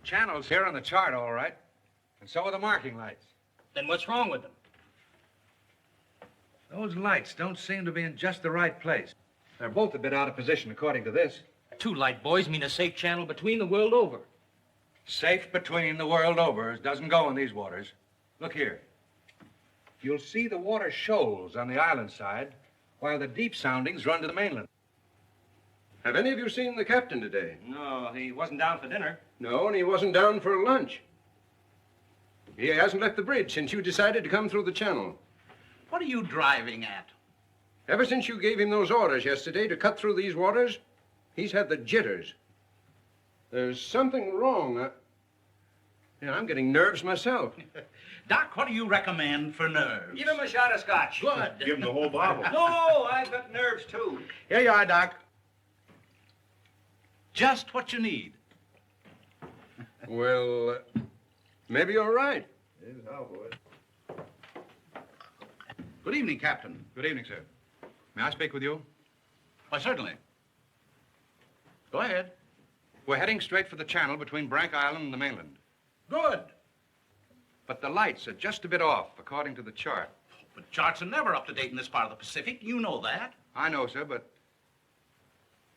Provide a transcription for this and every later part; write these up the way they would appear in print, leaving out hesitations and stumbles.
Channel's here on the chart, all right. And so are the marking lights. Then what's wrong with them? Those lights don't seem to be in just the right place. They're both a bit out of position, according to this. 2 light buoys mean a safe channel between the world over. Safe between the world over doesn't go in these waters. Look here. You'll see the water shoals on the island side, while the deep soundings run to the mainland. Have any of you seen the captain today? No, he wasn't down for dinner. No, and he wasn't down for lunch. He hasn't left the bridge since you decided to come through the channel. What are you driving at? Ever since you gave him those orders yesterday to cut through these waters, he's had the jitters. There's something wrong. Yeah, I'm getting nerves myself. Doc, what do you recommend for nerves? Give him a shot of scotch. Good. Give him the whole bottle. No, I've got nerves, too. Here you are, Doc. Just what you need. Well, maybe you're right. Good evening, Captain. Good evening, sir. May I speak with you? Why, certainly. Go ahead. We're heading straight for the channel between Brank Island and the mainland. Good. But the lights are just a bit off, according to the chart. But charts are never up to date in this part of the Pacific. You know that. I know, sir, but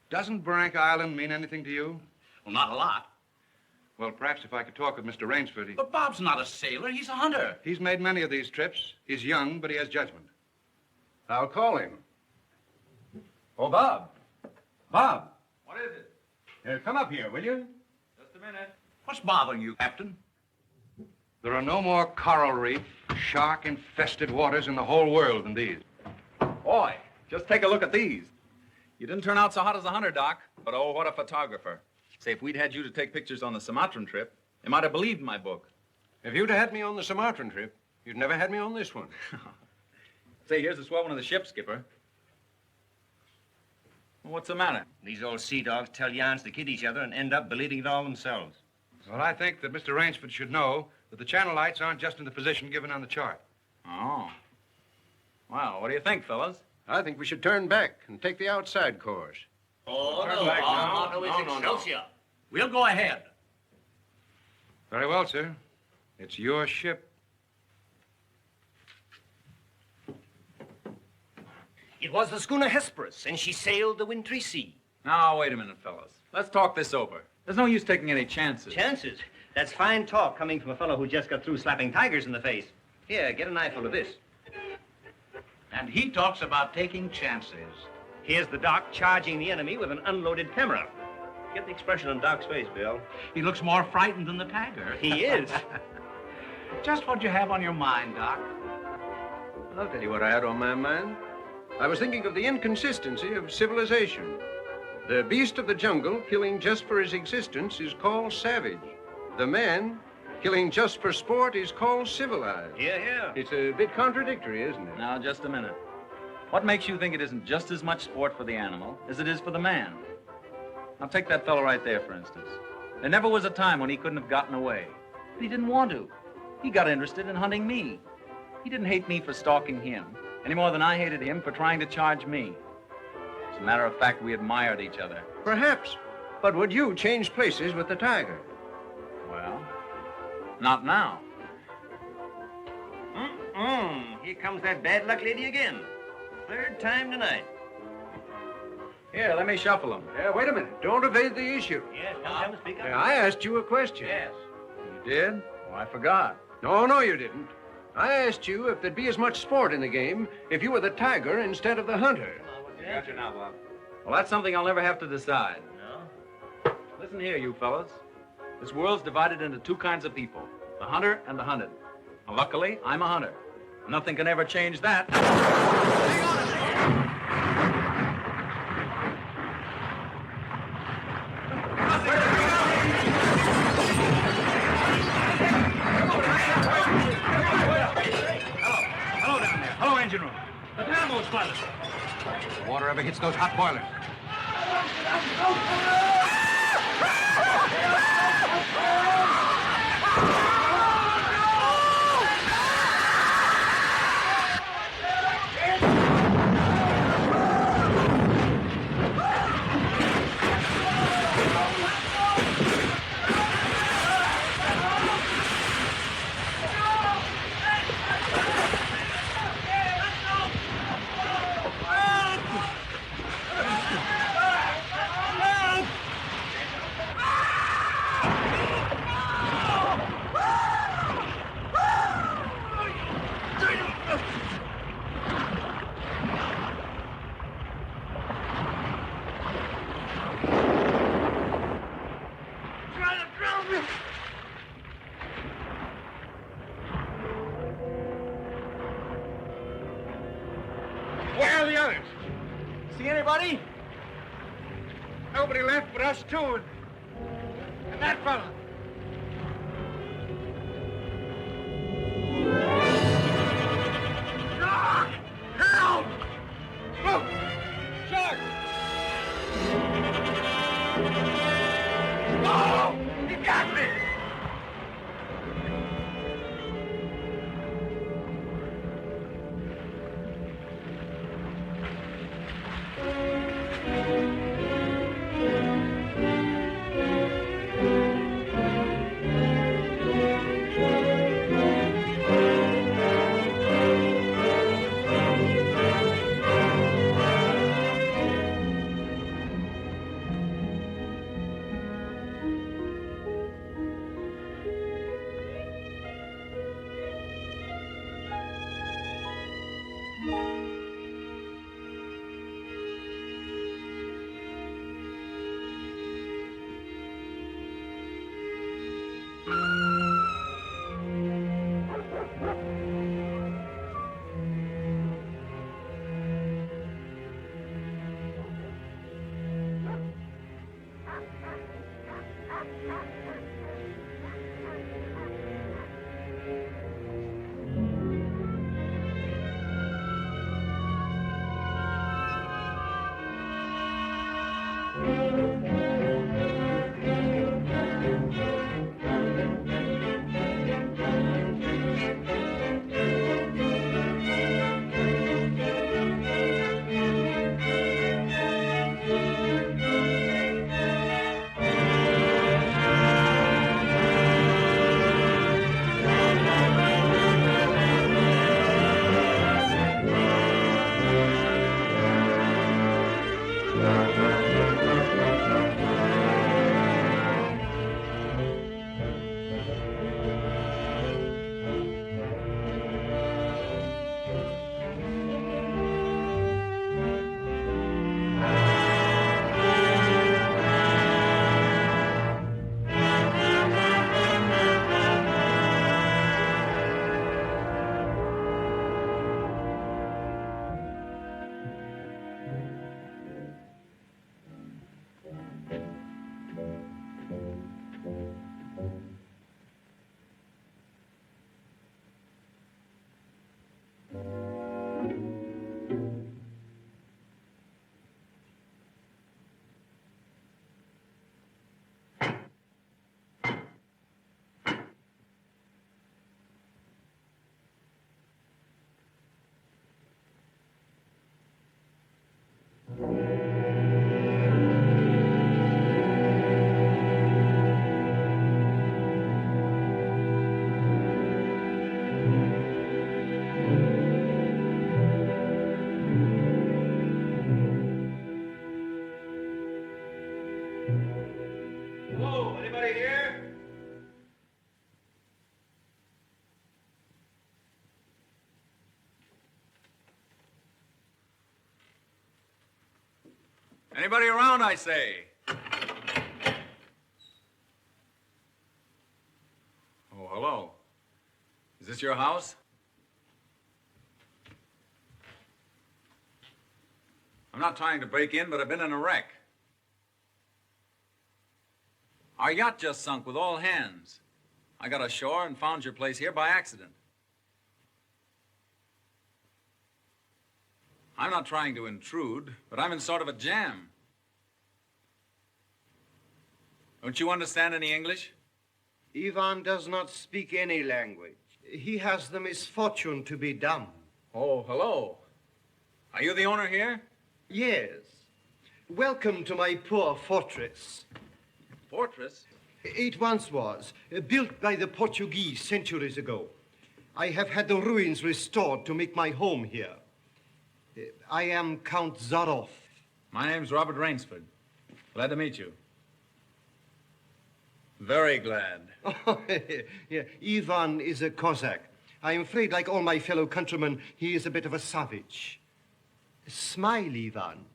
doesn't Brank Island mean anything to you? Well, not a lot. Well, perhaps if I could talk with Mr. Rainsford. But Bob's not a sailor. He's a hunter. He's made many of these trips. He's young, but he has judgment. I'll call him. Oh, Bob. Bob. What is it? Come up here, will you? Just a minute. What's bothering you, Captain? There are no more coral reef, shark-infested waters in the whole world than these. Boy, just take a look at these. You didn't turn out so hot as a hunter, Doc, but oh, what a photographer. Say, if we'd had you to take pictures on the Sumatran trip, you might have believed my book. If you'd had me on the Sumatran trip, you'd never had me on this one. Say, here's the swell one of the ship, Skipper. Well, what's the matter? These old sea dogs tell yarns to kid each other and end up believing it all themselves. Well, I think that Mr. Rainsford should know that the channel lights aren't just in the position given on the chart. Oh. Well, what do you think, fellas? I think we should turn back and take the outside course. Oh, no. back Our now. motto is Excelsior. We'll go ahead. Very well, sir. It's your ship. It was the schooner Hesperus, and she sailed the wintry sea. Now, wait a minute, fellas. Let's talk this over. There's no use taking any chances. Chances? That's fine talk coming from a fellow who just got through slapping tigers in the face. Here, get an eyeful of this. And he talks about taking chances. Here's the Doc charging the enemy with an unloaded camera. Get the expression on Doc's face, Bill. He looks more frightened than the tiger. He is. Just what you have on your mind, Doc. I'll tell you what I had on my mind. I was thinking of the inconsistency of civilization. The beast of the jungle, killing just for his existence, is called savage. The man, killing just for sport, is called civilized. Yeah. It's a bit contradictory, isn't it? Now, just a minute. What makes you think it isn't just as much sport for the animal as it is for the man? Now, take that fellow right there, for instance. There never was a time when he couldn't have gotten away. But he didn't want to. He got interested in hunting me. He didn't hate me for stalking him, any more than I hated him for trying to charge me. As a matter of fact, we admired each other. Perhaps. But would you change places with the tiger? Well, not now. Here comes that bad luck lady again. Third time tonight. Here, let me shuffle him. Wait a minute. Don't evade the issue. Yes, come, speak up. I asked you a question. Yes. You did? Oh, I forgot. No, you didn't. I asked you if there'd be as much sport in the game if you were the tiger instead of the hunter. Got you now, Bob. Well, that's something I'll never have to decide. No? Listen here, you fellas. This world's divided into 2 kinds of people, the hunter and the hunted. Now, luckily, I'm a hunter. Nothing can ever change that. Hang on a second. Hello down there. Hello, engine room. The dynamo spotted us. The water ever hits those hot boilers. Where are the others? See anybody? Nobody left but us two and that fellow. Ah! Help! Look! Shark! Oh! He got me! Hello, anybody here? Anybody around, I say? Oh, hello. Is this your house? I'm not trying to break in, but I've been in a wreck. Our yacht just sunk with all hands. I got ashore and found your place here by accident. I'm not trying to intrude, but I'm in sort of a jam. Don't you understand any English? Ivan does not speak any language. He has the misfortune to be dumb. Oh, hello. Are you the owner here? Yes. Welcome to my poor fortress. Fortress? It once was, built by the Portuguese centuries ago. I have had the ruins restored to make my home here. I am Count Zaroff. My name's Robert Rainsford. Glad to meet you. Very glad. Oh, yeah. Ivan is a Cossack. I'm afraid, like all my fellow countrymen, he is a bit of a savage. Smile, Ivan.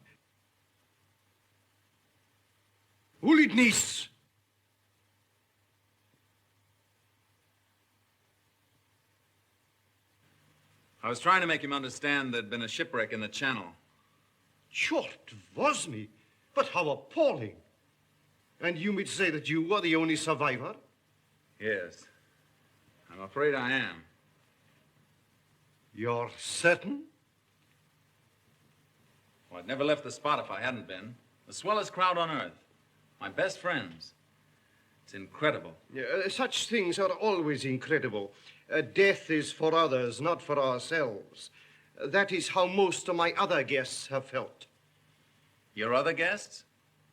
Ulidnis! I was trying to make him understand there'd been a shipwreck in the channel. Chort was me, but how appalling. And you mean to say that you were the only survivor? Yes. I'm afraid I am. You're certain? Well, I'd never left the spot if I hadn't been. The swellest crowd on earth. My best friends. It's incredible. Such things are always incredible. Death is for others, not for ourselves. That is how most of my other guests have felt. Your other guests?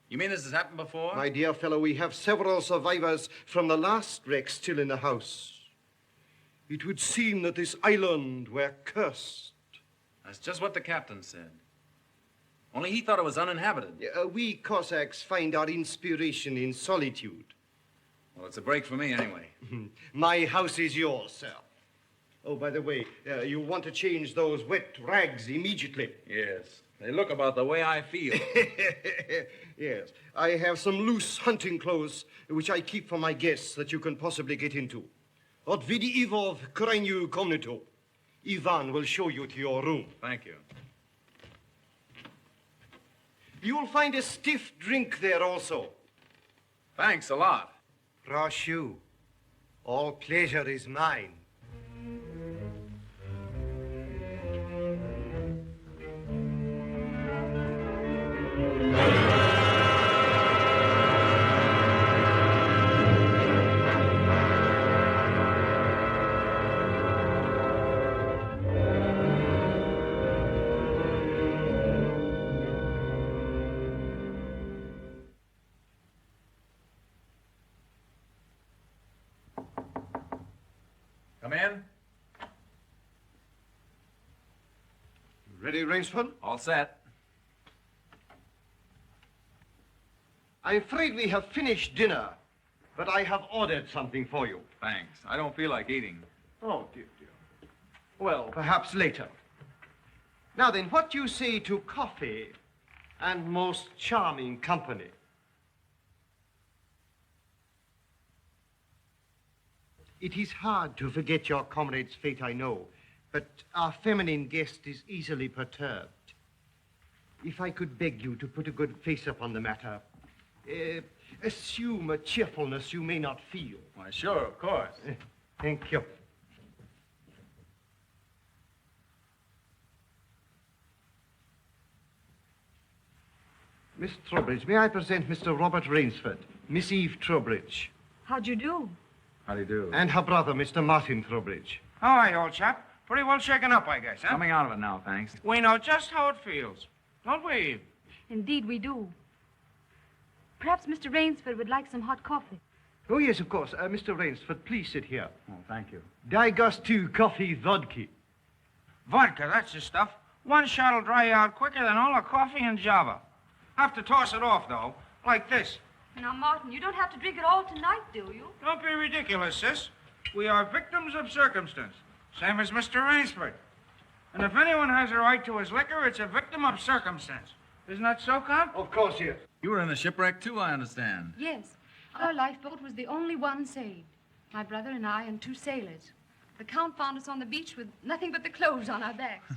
You mean this has happened before? My dear fellow, we have several survivors from the last wreck still in the house. It would seem that this island were cursed. That's just what the captain said. Only he thought it was uninhabited. We Cossacks find our inspiration in solitude. Well, it's a break for me anyway. My house is yours, sir. Oh, by the way, you want to change those wet rags immediately. Yes. They look about the way I feel. Yes. I have some loose hunting clothes which I keep for my guests that you can possibly get into. Od vidi Ivov krajnyu komnatu. Ivan will show you to your room. Thank you. You'll find a stiff drink there also. Thanks a lot. Rashu, all pleasure is mine. Come in. Ready, Rainsford? All set. I'm afraid we have finished dinner, but I have ordered something for you. Thanks. I don't feel like eating. Oh, dear, dear. Well, perhaps later. Now then, what do you say to coffee and most charming company? It is hard to forget your comrade's fate, I know, but our feminine guest is easily perturbed. If I could beg you to put a good face upon the matter, assume a cheerfulness you may not feel. Why, sure, of course. Thank you. Miss Trowbridge, may I present Mr. Robert Rainsford, Miss Eve Trowbridge, How'd you do? How do you do? and her brother, Mr. Martin Trowbridge. All right, old chap. Pretty well shaken up, I guess, huh? Coming out of it now, thanks. We know just how it feels. Don't we? Indeed, we do. Perhaps Mr. Rainsford would like some hot coffee. Oh, yes, of course. Mr. Rainsford, please sit here. Oh, thank you. Daj gostu coffee vodka. Vodka, that's the stuff. One shot'll dry you out quicker than all the coffee in Java. Have to toss it off, though, like this. Now, Martin, you don't have to drink it all tonight, do you? Don't be ridiculous, sis. We are victims of circumstance, same as Mr. Rainsford. And if anyone has a right to his liquor, it's a victim of circumstance. Isn't that so, Count? Of course, yes. You were in the shipwreck, too, I understand. Yes. Our lifeboat was the only one saved. My brother and I and two sailors. The Count found us on the beach with nothing but the clothes on our backs.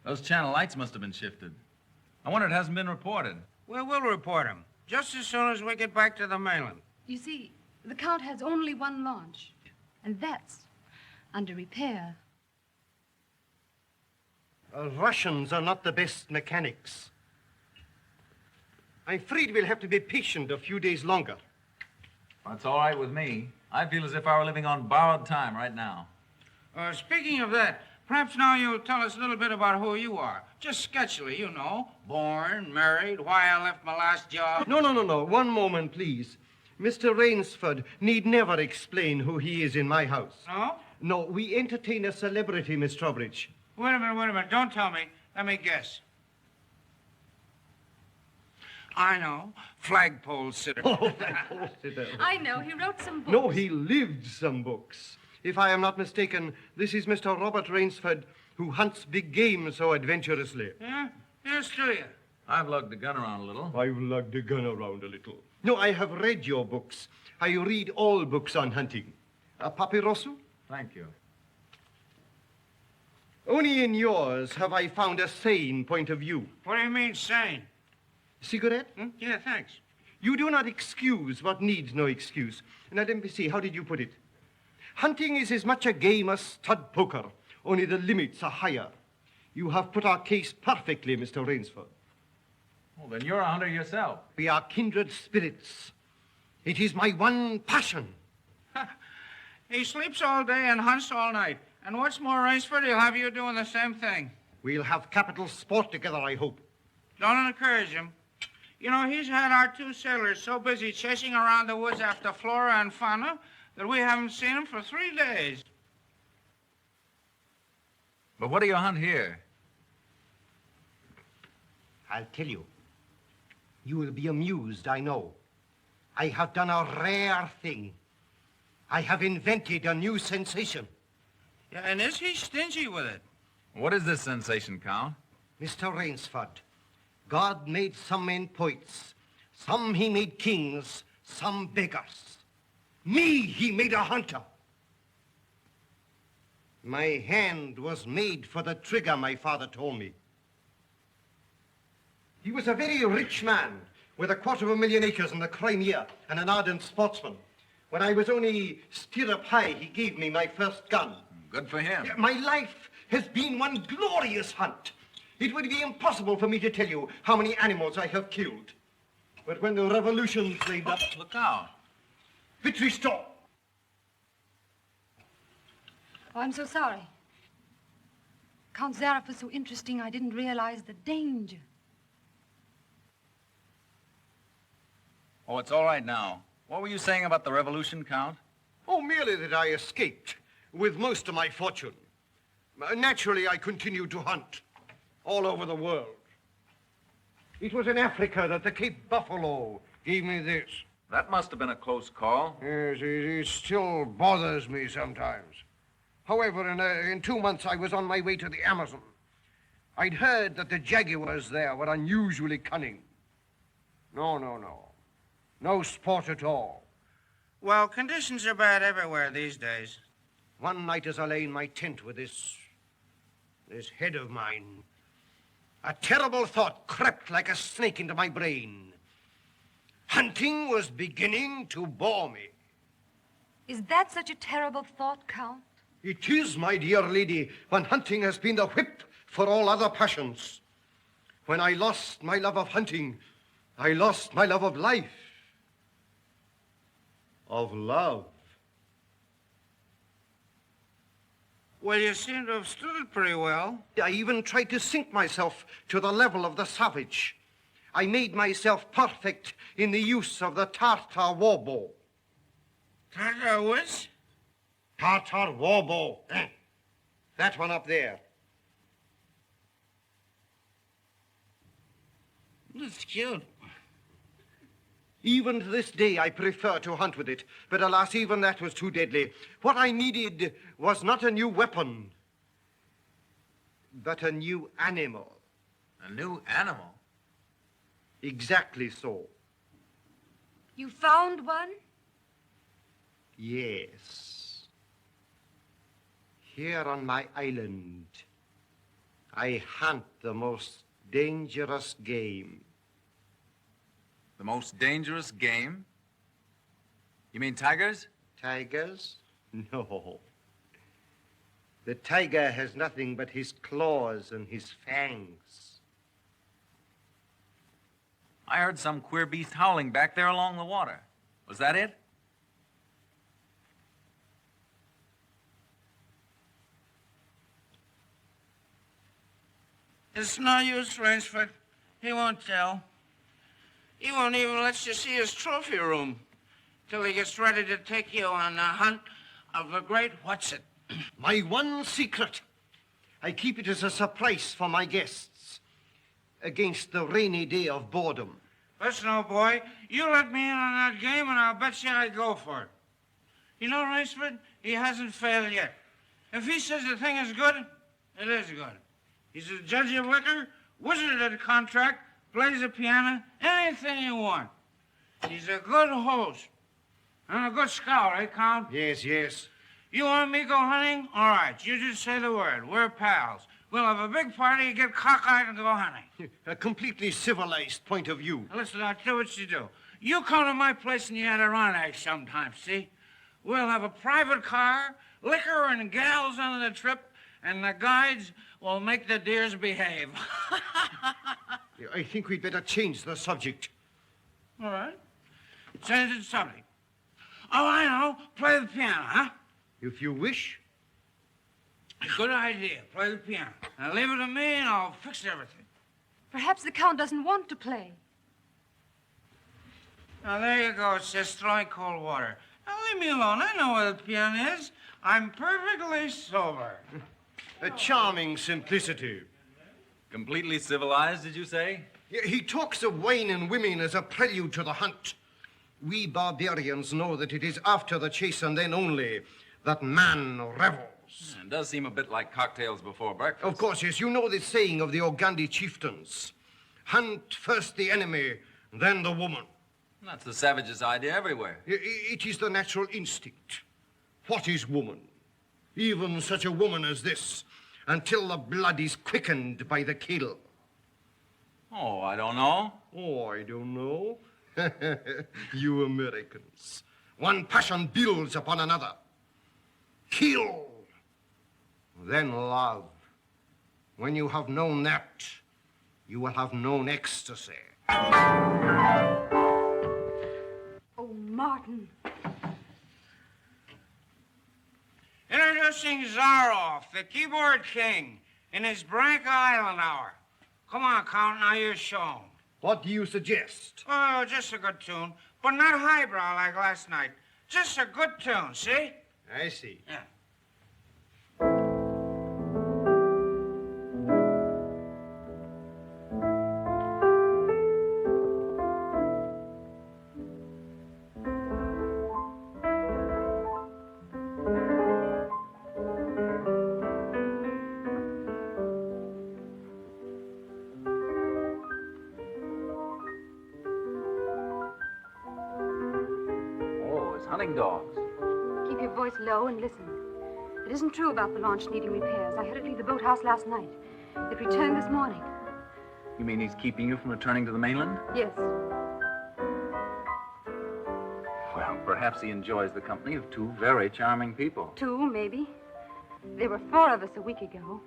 Those channel lights must have been shifted. I wonder it hasn't been reported. We will report him, just as soon as we get back to the mainland. You see, the Count has only one launch, and that's under repair. Russians are not the best mechanics. I'm afraid we'll have to be patient a few days longer. That's all right with me. I feel as if I were living on borrowed time right now. Speaking of that, perhaps now you'll tell us a little bit about who you are. Just sketchily, you know. Born, married, why I left my last job. No. One moment, please. Mr. Rainsford need never explain who he is in my house. No? No, we entertain a celebrity, Miss Trowbridge. Wait a minute. Don't tell me. Let me guess. I know. Flagpole sitter. Oh, that post-it. I know. He wrote some books. No, he lived some books. If I am not mistaken, this is Mr. Robert Rainsford, who hunts big game so adventurously. Yeah? Here's to you. I've lugged the gun around a little. I've lugged the gun around a little. No, I have read your books. I read all books on hunting. Papirosu? Thank you. Only in yours have I found a sane point of view. What do you mean, sane? Cigarette? Yeah, thanks. You do not excuse what needs no excuse. Now, let me see, how did you put it? Hunting is as much a game as stud poker, only the limits are higher. You have put our case perfectly, Mr. Rainsford. Well, then you're a hunter yourself. We are kindred spirits. It is my one passion. He sleeps all day and hunts all night. And what's more, Rainsford, he'll have you doing the same thing. We'll have capital sport together, I hope. Don't encourage him. You know, he's had our 2 sailors so busy chasing around the woods after flora and fauna that we haven't seen him for 3 days. But what do you hunt here? I'll tell you. You will be amused, I know. I have done a rare thing. I have invented a new sensation. Yeah, and is he stingy with it? What is this sensation, Count? Mr. Rainsford, God made some men poets. Some he made kings, some beggars. Me he made a hunter. My hand was made for the trigger, my father told me. He was a very rich man with 250,000 acres in the Crimea and an ardent sportsman. When I was only stirrup high, he gave me my first gun. Good for him. My life has been one glorious hunt. It would be impossible for me to tell you how many animals I have killed. But when the revolution flamed up... Look out. Victory stop! Oh, I'm so sorry. Count Zaroff was so interesting, I didn't realize the danger. Oh, it's all right now. What were you saying about the revolution, Count? Oh, merely that I escaped with most of my fortune. Naturally, I continued to hunt all over the world. It was in Africa that the Cape Buffalo gave me this. That must have been a close call. Yes, it still bothers me sometimes. However, in 2 months, I was on my way to the Amazon. I'd heard that the jaguars there were unusually cunning. No. No sport at all. Well, conditions are bad everywhere these days. One night as I lay in my tent with this head of mine, a terrible thought crept like a snake into my brain. Hunting was beginning to bore me. Is that such a terrible thought, Count? It is, my dear lady, when hunting has been the whip for all other passions. When I lost my love of hunting, I lost my love of life. Of love. Well, you seem to have stood it pretty well. I even tried to sink myself to the level of the savage. I made myself perfect in the use of the Tartar war bow. Tartar what? Tartar war bow. That one up there. That's cute. Even to this day, I prefer to hunt with it. But alas, even that was too deadly. What I needed was not a new weapon, but a new animal. A new animal? Exactly so. You found one? Yes. Here on my island, I hunt the most dangerous game. The most dangerous game? You mean tigers? Tigers? No. The tiger has nothing but his claws and his fangs. I heard some queer beast howling back there along the water. Was that it? It's no use, Rainsford. He won't tell. He won't even let you see his trophy room till he gets ready to take you on a hunt of the great what's-it. My one secret. I keep it as a surprise for my guests against the rainy day of boredom. Listen, old boy, you let me in on that game and I'll bet you I'd go for it. You know, Rainsford, he hasn't failed yet. If he says the thing is good, it is good. He's a judge of liquor, wizard at a contract, plays the piano, anything you want. He's a good host. And a good scout, eh, Count? Yes. You want me to go hunting? All right, you just say the word. We're pals. We'll have a big party, get cockeyed, and go hunting. A completely civilized point of view. Now, listen, I'll do what you do. You come to my place in the Adirondack sometime, see? We'll have a private car, liquor and gals on the trip, and the guides will make the deers behave. I think we'd better change the subject. All right. Change the subject. Oh, I know. Play the piano, huh? If you wish. Good idea. Play the piano. Now leave it to me and I'll fix everything. Perhaps the Count doesn't want to play. Now, there you go. It's just throwing cold water. Now, leave me alone. I know where the piano is. I'm perfectly sober. A charming simplicity. Completely civilized, did you say? He talks of wine and women as a prelude to the hunt. We barbarians know that it is after the chase and then only that man revels. It does seem a bit like cocktails before breakfast. Of course, yes. You know the saying of the Ogandi chieftains. Hunt first the enemy, then the woman. That's the savage's idea everywhere. It is the natural instinct. What is woman? Even such a woman as this, until the blood is quickened by the kill. Oh, I don't know. Oh, I don't know. You Americans. One passion builds upon another. Kill, then love. When you have known that, you will have known ecstasy. Oh, Martin. Introducing Zaroff, the keyboard king, in his Branca Island hour. Come on, Count, now you show him. What do you suggest? Oh, just a good tune, but not highbrow like last night. Just a good tune, see? I see. Yeah. Hunting dogs. Keep your voice low and listen. It isn't true about the launch needing repairs. I had it leave the boathouse last night. It returned this morning. You mean he's keeping you from returning to the mainland? Yes. Well, perhaps he enjoys the company of two very charming people. Two, maybe. There were 4 of us a week ago.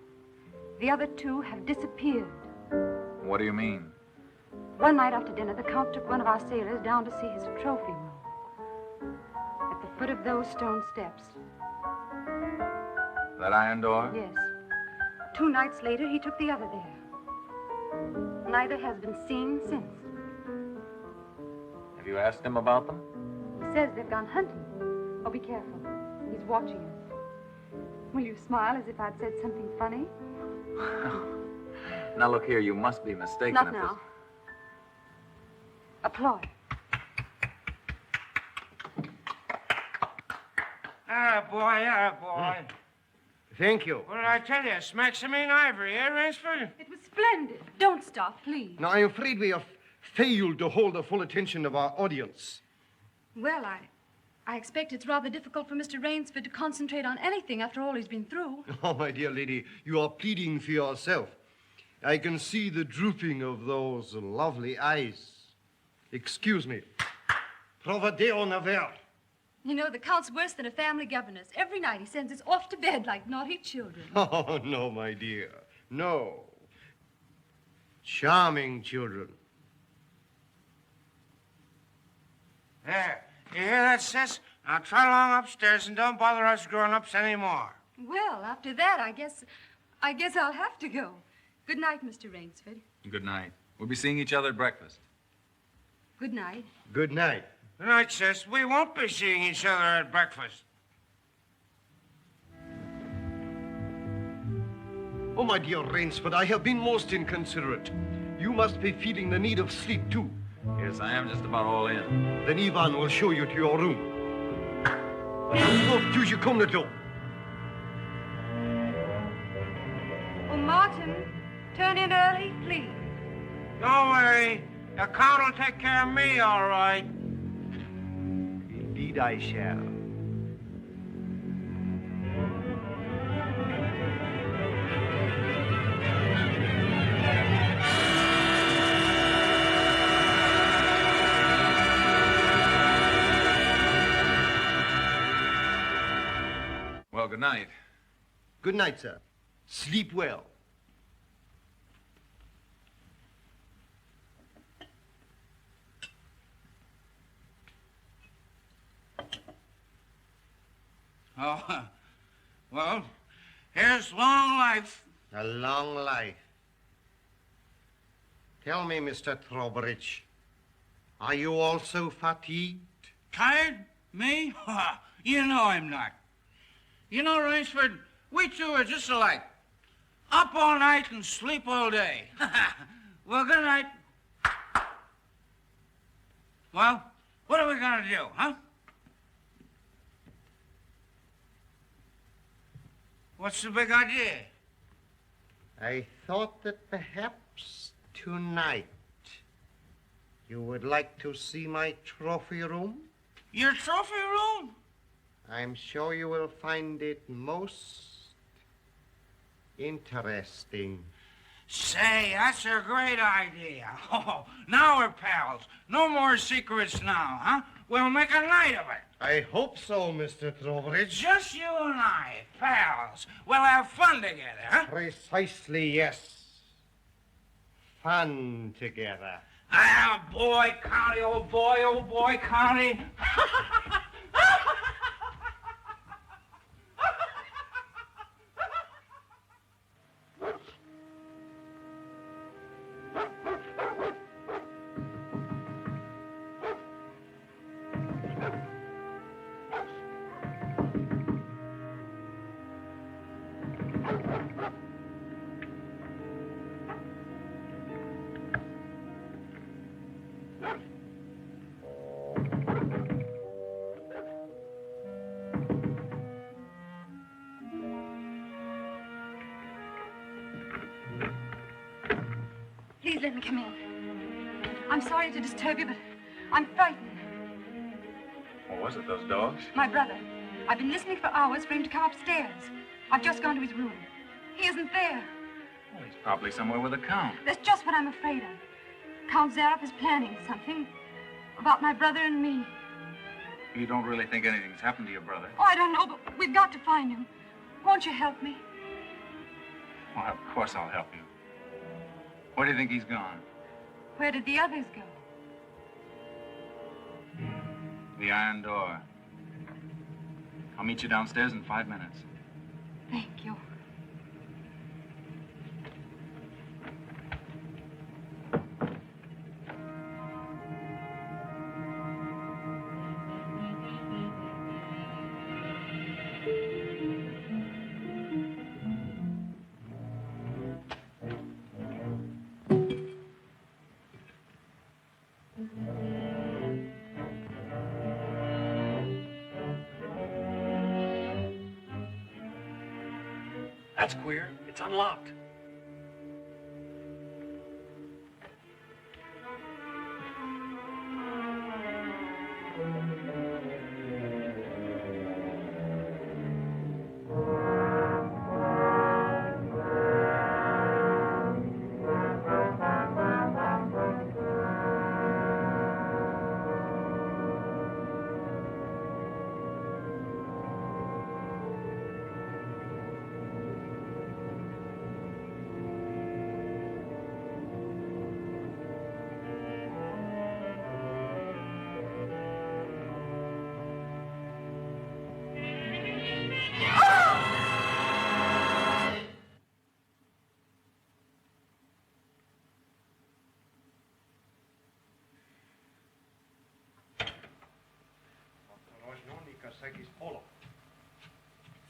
The other 2 have disappeared. What do you mean? One night after dinner, the Count took one of our sailors down to see his trophy room. At the foot of those stone steps. That iron door? Yes. 2 nights later, he took the other there. Neither has been seen since. Have you asked him about them? He says they've gone hunting. Oh, be careful. He's watching us. Will you smile as if I'd said something funny? Now, look here, you must be mistaken. Not now. Applaud. Boy. Thank you. What did I tell you? Smack some in ivory, eh, Rainsford? It was splendid. Don't stop, please. Now, I'm afraid we have failed to hold the full attention of our audience. Well, I expect it's rather difficult for Mr. Rainsford to concentrate on anything after all he's been through. Oh, my dear lady, you are pleading for yourself. I can see the drooping of those lovely eyes. Excuse me. Provadeo naver. You know, the Count's worse than a family governess. Every night he sends us off to bed like naughty children. Oh, no, my dear. No. Charming children. There. You hear that, sis? Now trot along upstairs and don't bother us grown-ups anymore. Well, after that, I guess I'll have to go. Good night, Mr. Rainsford. Good night. We'll be seeing each other at breakfast. Good night. Good night. Good night, sis. We won't be seeing each other at breakfast. Oh, my dear Rainsford, I have been most inconsiderate. You must be feeling the need of sleep, too. Yes, I am just about all in. Then Ivan will show you to your room. Oh, Martin, turn in early, please. Don't worry. The Count will take care of me, all right. Indeed I shall. good night. Good night, sir. Sleep well. Oh, well, here's long life. A long life. Tell me, Mr. Trowbridge, are you also fatigued? Tired? Me? You know I'm not. You know, Rainsford, we two are just alike. Up all night and sleep all day. Well, good night. Well, what are we gonna do, huh? What's the big idea? I thought that perhaps tonight you would like to see my trophy room. Your trophy room? I'm sure you will find it most interesting. Say, that's a great idea. Oh, now we're pals. No more secrets now, huh? We'll make a night of it. I hope so, Mr. Trowbridge. Just you and I, pals. We'll have fun together, huh? Precisely, yes. Fun together. Ah, boy, County, old boy, County. Please let me come in. I'm sorry to disturb you, but I'm frightened. What was it, those dogs? My brother. I've been listening for hours for him to come upstairs. I've just gone to his room. He isn't there. Well, he's probably somewhere with the Count. That's just what I'm afraid of. Count Zaroff is planning something about my brother and me. You don't really think anything's happened to your brother? Oh, I don't know, but we've got to find him. Won't you help me? Well, of course I'll help you. Where do you think he's gone? Where did the others go? The iron door. I'll meet you downstairs in 5 minutes. Thank you. That's queer. It's unlocked.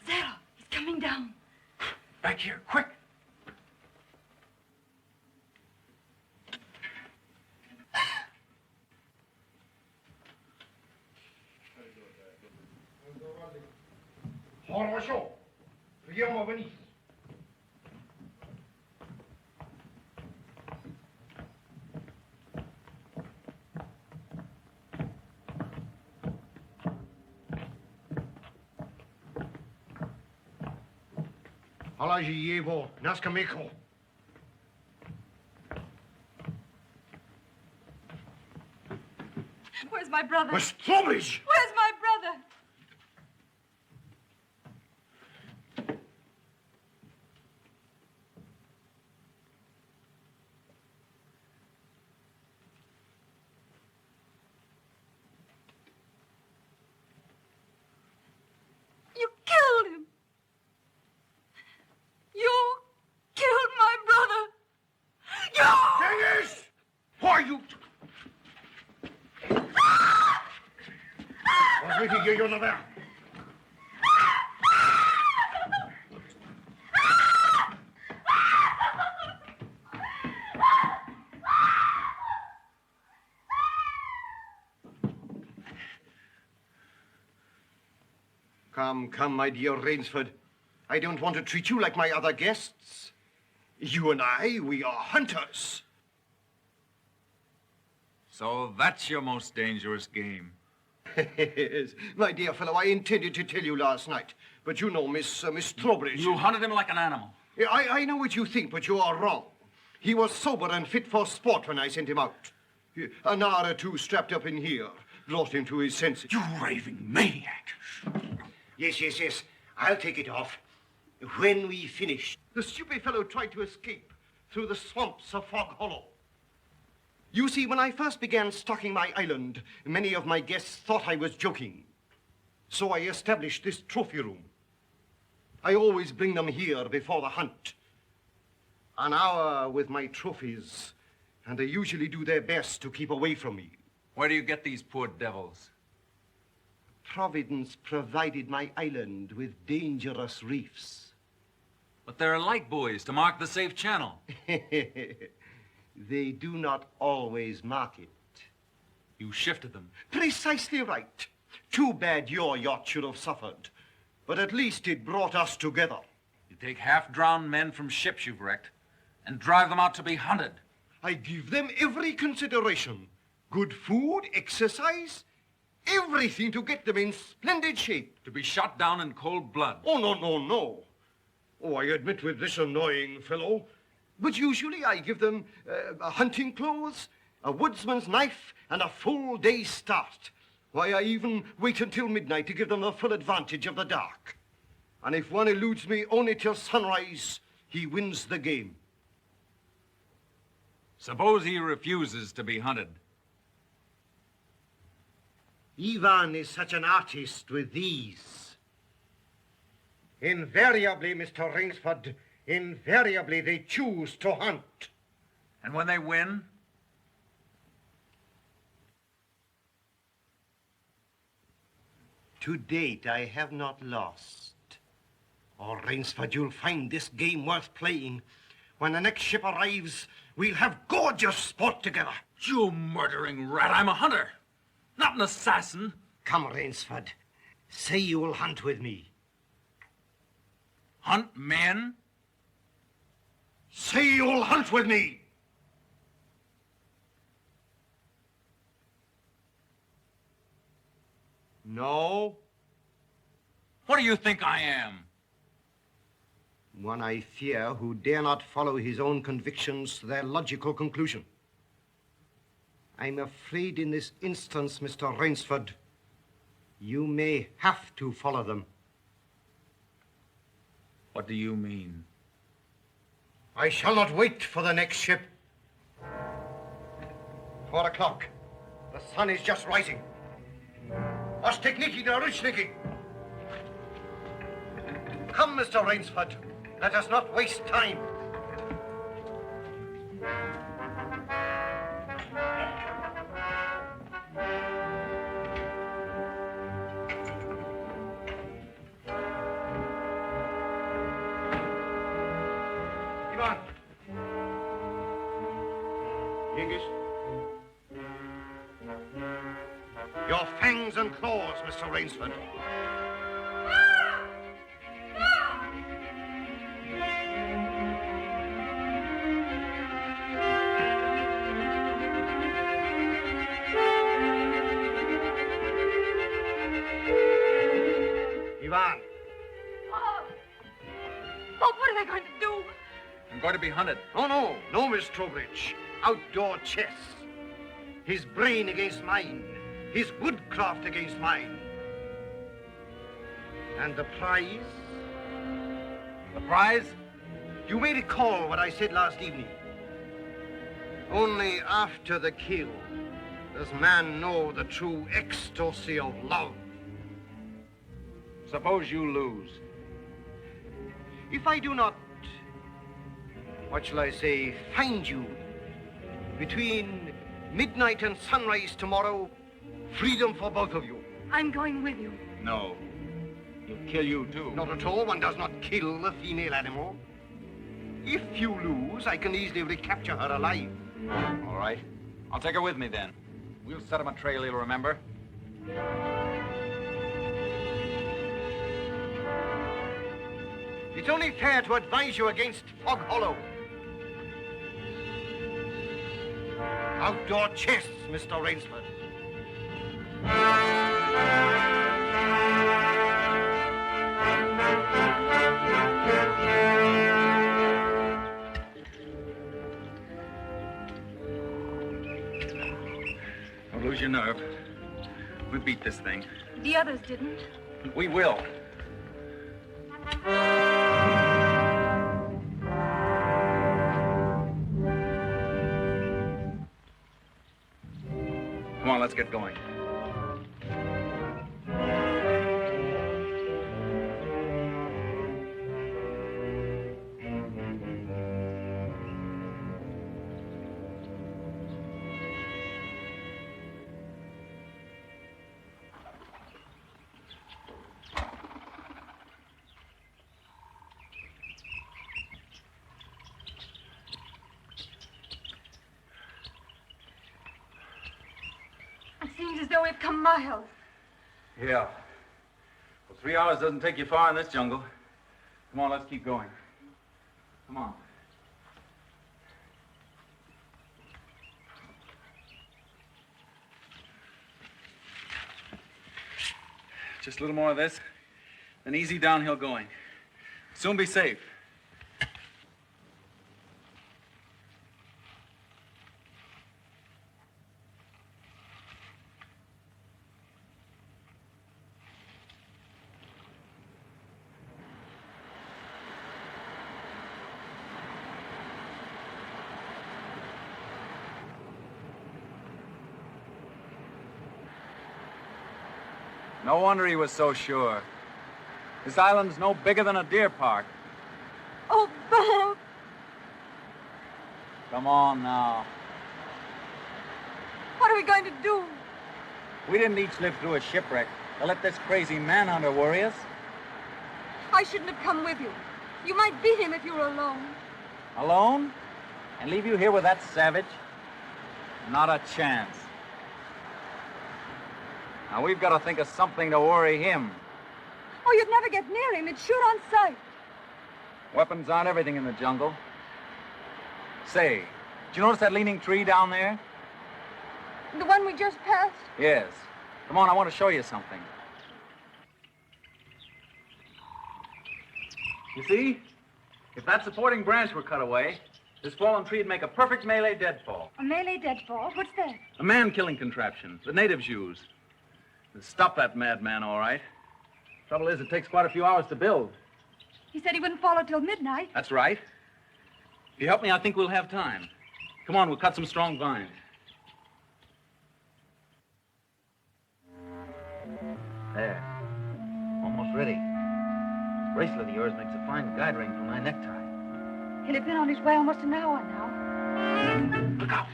Zaroff, he's coming down. Back here, quick. Хорошо. Приема вниз. Положи его на скамейку. Where's my brother? Where's Trowbridge? Where's my brother? Hey, you're there. Come, my dear Rainsford. I don't want to treat you like my other guests. You and I, we are hunters. So that's your most dangerous game. Yes, my dear fellow, I intended to tell you last night, but you know Miss Trowbridge. You hunted him like an animal. Yeah, I know what you think, but you are wrong. He was sober and fit for sport when I sent him out. An hour or two strapped up in here brought him to his senses. You raving maniac. Yes. I'll take it off. When we finish. The stupid fellow tried to escape through the swamps of Fog Hollow. You see, when I first began stocking my island, many of my guests thought I was joking. So I established this trophy room. I always bring them here before the hunt. An hour with my trophies, and they usually do their best to keep away from me. Where do you get these poor devils? Providence provided my island with dangerous reefs. But there are light buoys to mark the safe channel. They do not always mark it. You shifted them. Precisely right. Too bad your yacht should have suffered. But at least it brought us together. You take half-drowned men from ships you've wrecked and drive them out to be hunted. I give them every consideration. Good food, exercise, everything to get them in splendid shape. To be shot down in cold blood. Oh, no. Oh, I admit with this annoying fellow. But usually I give them hunting clothes, a woodsman's knife, and a full day's start. Why, I even wait until midnight to give them the full advantage of the dark. And if one eludes me only till sunrise, he wins the game. Suppose he refuses to be hunted. Ivan is such an artist with these. Invariably, Mr. Rainsford, invariably they choose to hunt. And when they win? To date, I have not lost. Oh, Rainsford, you'll find this game worth playing. When the next ship arrives, we'll have gorgeous sport together. You murdering rat, I'm a hunter, not an assassin. Come, Rainsford. Say you will hunt with me. Hunt men? Say you'll hunt with me. No. What do you think I am? One I fear who dare not follow his own convictions to their logical conclusion. I'm afraid in this instance, Mr. Rainsford, you may have to follow them. What do you mean? I shall not wait for the next ship. 4 o'clock. The sun is just rising. Ostekniki, Narushniki. Come, Mr. Rainsford. Let us not waste time. Ivan. Yengish. Your fangs and claws, Mr. Rainsford. Ivan. Oh, what are they going to do? I'm going to be hunted. No, Miss Trowbridge. Outdoor chess. His brain against mine. His woodcraft against mine. And the prize? The prize? You may recall what I said last evening. Only after the kill does man know the true ecstasy of love. Suppose you lose. If I do not, what shall I say, find you, between midnight and sunrise tomorrow, freedom for both of you. I'm going with you. No. He'll kill you, too. Not at all. One does not kill a female animal. If you lose, I can easily recapture her alive. All right. I'll take her with me, then. We'll set him a trail he'll remember. It's only fair to advise you against Fog Hollow. Outdoor chests, Mr. Rainsford. Don't lose your nerve. We beat this thing. The others didn't. We will. Come on, let's get going. It seems as though we've come miles. Yeah. Well, 3 hours doesn't take you far in this jungle. Come on, let's keep going. Come on. Just a little more of this, then easy downhill going. Soon be safe. No wonder he was so sure. This island's no bigger than a deer park. Oh, Bob! Come on now. What are we going to do? We didn't each live through a shipwreck to let this crazy manhunter worry us. I shouldn't have come with you. You might beat him if you were alone. Alone? And leave you here with that savage? Not a chance. Now, we've got to think of something to worry him. Oh, you'd never get near him. He'd shoot on sight. Weapons aren't everything in the jungle. Say, did you notice that leaning tree down there? The one we just passed? Yes. Come on, I want to show you something. You see? If that supporting branch were cut away, this fallen tree would make a perfect melee deadfall. A melee deadfall? What's that? A man-killing contraption the natives use. It'll stop that madman, all right. Trouble is, it takes quite a few hours to build. He said he wouldn't follow till midnight. That's right. If you help me, I think we'll have time. Come on, we'll cut some strong vines. There. Almost ready. This bracelet of yours makes a fine guide ring for my necktie. He'll have been on his way almost an hour now. Look out.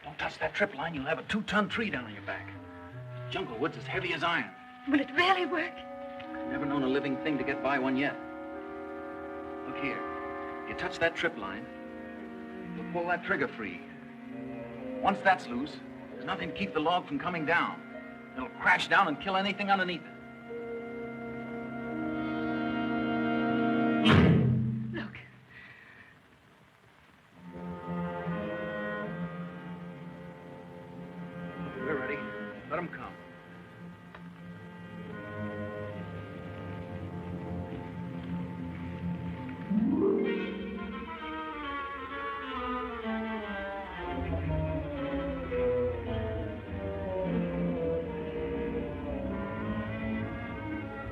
Don't touch that trip line. You'll have a 2-ton tree down on your back. Jungle wood's as heavy as iron. Will it really work? Never known a living thing to get by one yet. Look here. You touch that trip line, you'll pull that trigger free. Once that's loose, there's nothing to keep the log from coming down. It'll crash down and kill anything underneath it. Look. We're ready. Let them come.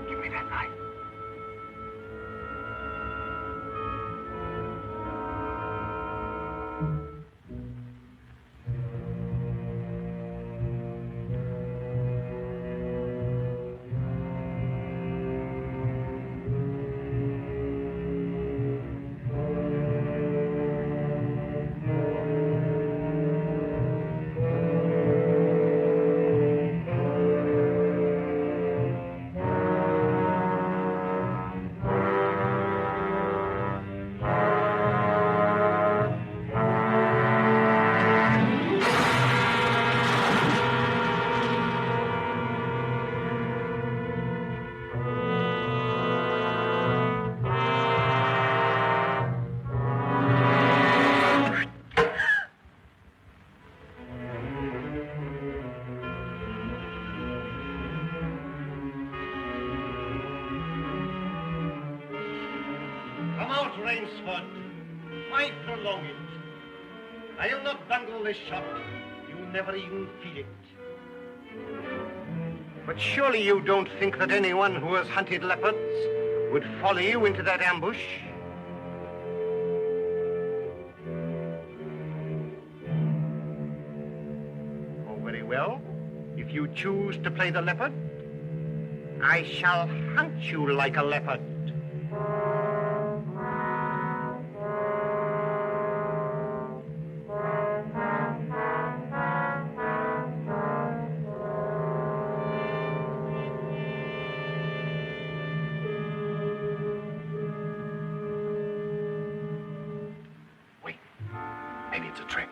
Give me that knife. Rainsford. Why prolong it? I'll not bungle this shot. You'll never even feel it. But surely you don't think that anyone who has hunted leopards would follow you into that ambush? Oh, very well. If you choose to play the leopard, I shall hunt you like a leopard. Wait. Maybe it's a trick.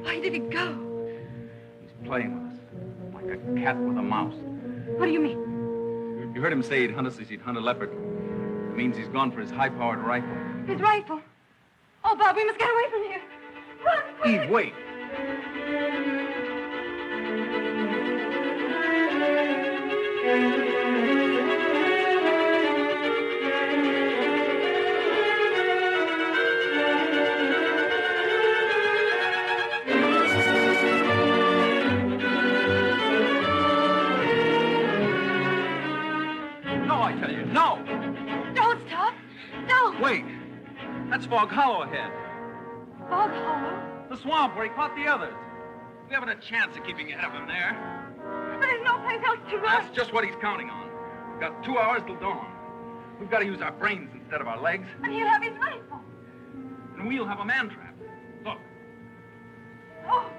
Why did he go? He's playing with us, like a cat with a mouse. What do you mean? You heard him say he'd hunt us as he'd hunt a leopard. It means he's gone for his high-powered rifle. His rifle. Oh, Bob, we must get away from here. Run, quick. Eve, wait. No, I tell you, no! Don't stop. Don't. Wait. That's Fog Hollow ahead. Fog Hollow. The swamp where he caught the others. We haven't a chance of keeping ahead of him there. But there's no place else to run. That's just what he's counting on. We've got 2 hours till dawn. We've got to use our brains instead of our legs. And he'll have his rifle. And we'll have a man trap. Look. Oh.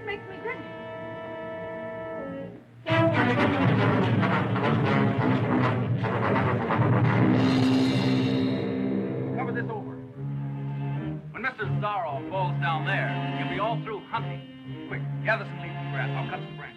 Makes me dizzy. Cover this over. When Mr. Zaroff falls down there, he'll be all through hunting. Quick, gather some leaves and grass. I'll cut some branches.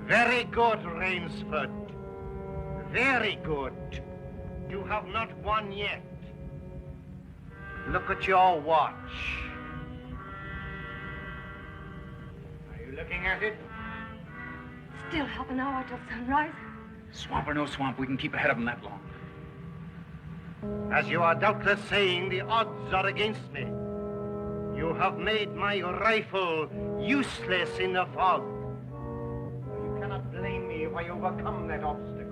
Very good, Rainsford. Very good. You have not won yet. Look at your watch. Are you looking at it? Still half an hour till sunrise. Swamp or no swamp, we can keep ahead of him that long. As you are doubtless saying, the odds are against me. You have made my rifle useless in the fog. You cannot blame me if I overcome that obstacle.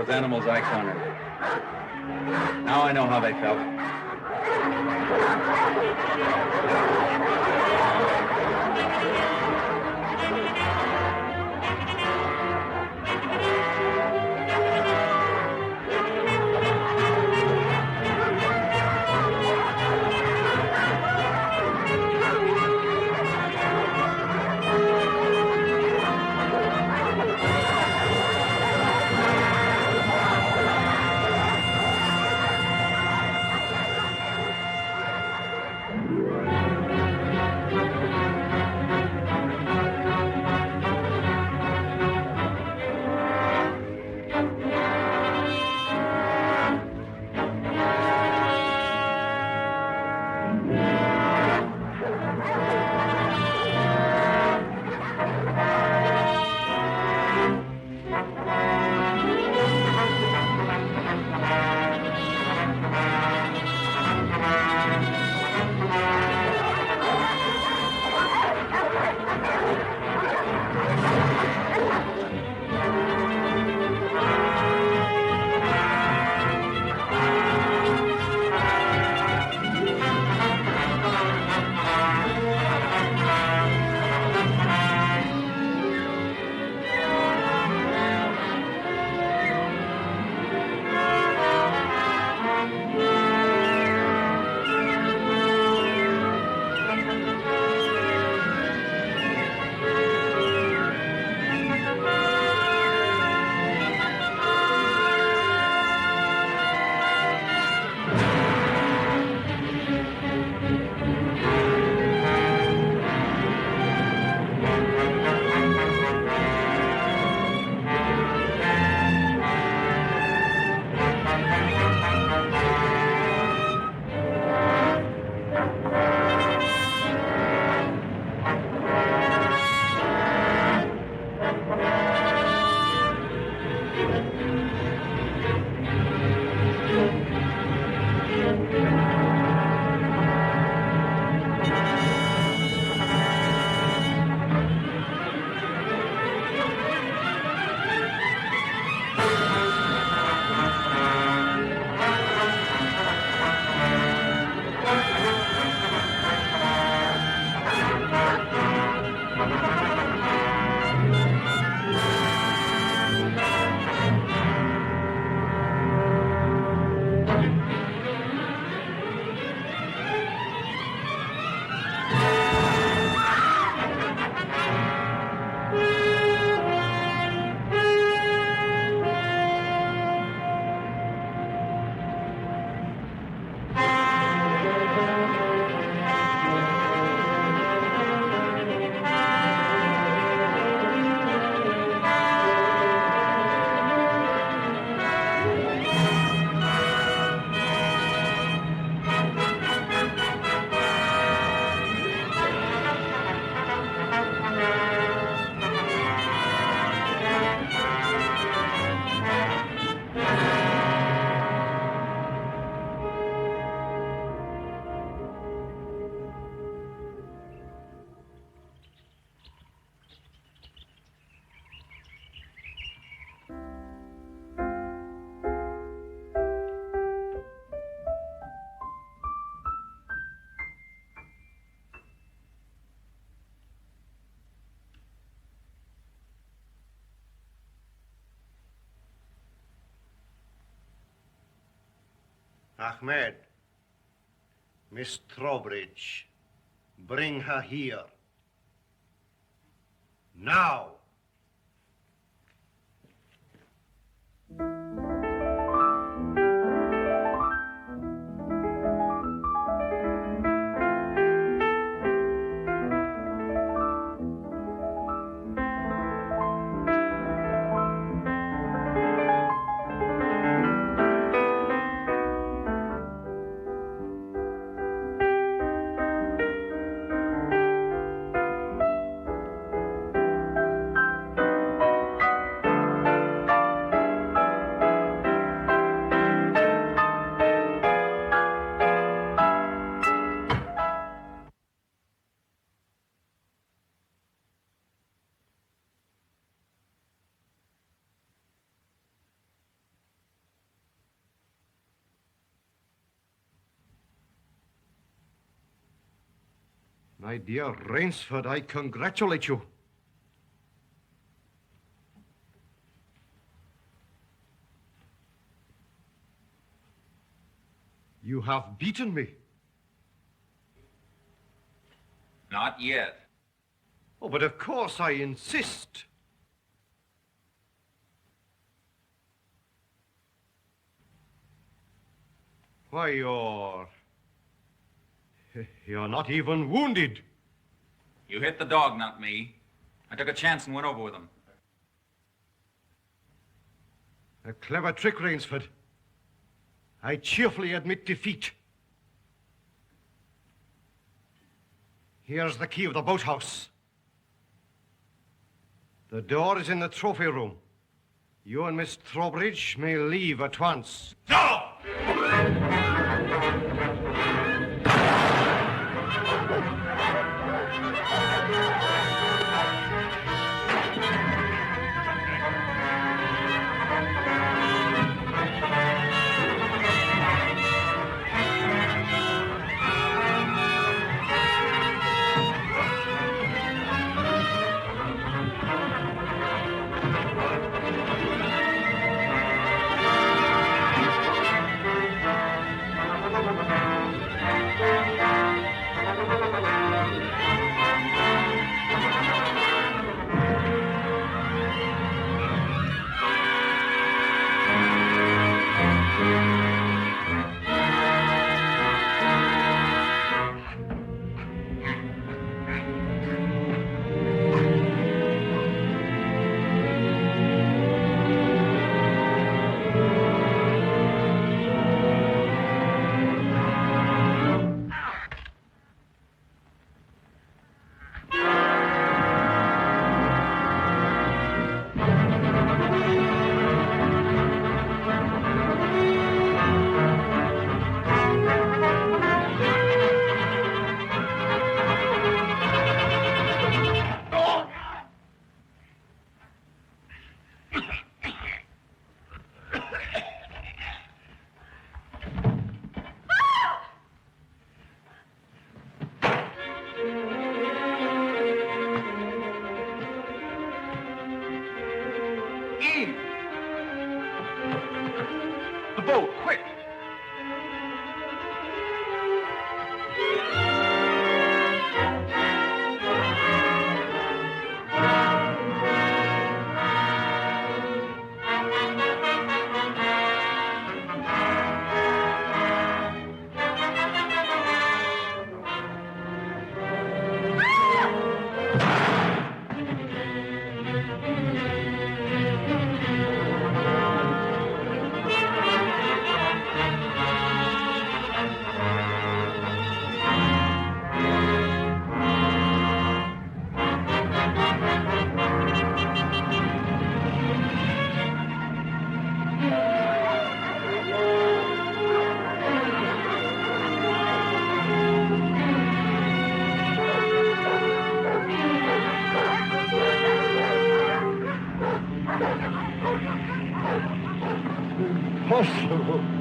Animals I cornered. Now I know how they felt. Ahmed, Miss Trowbridge, bring her here. Now. My dear Rainsford, I congratulate you. You have beaten me. Not yet. Oh, but of course I insist. Why, you're not even wounded. You hit the dog, not me. I took a chance and went over with him. A clever trick, Rainsford. I cheerfully admit defeat. Here's the key of the boathouse. The door is in the trophy room. You and Miss Trowbridge may leave at once. No! Impossible.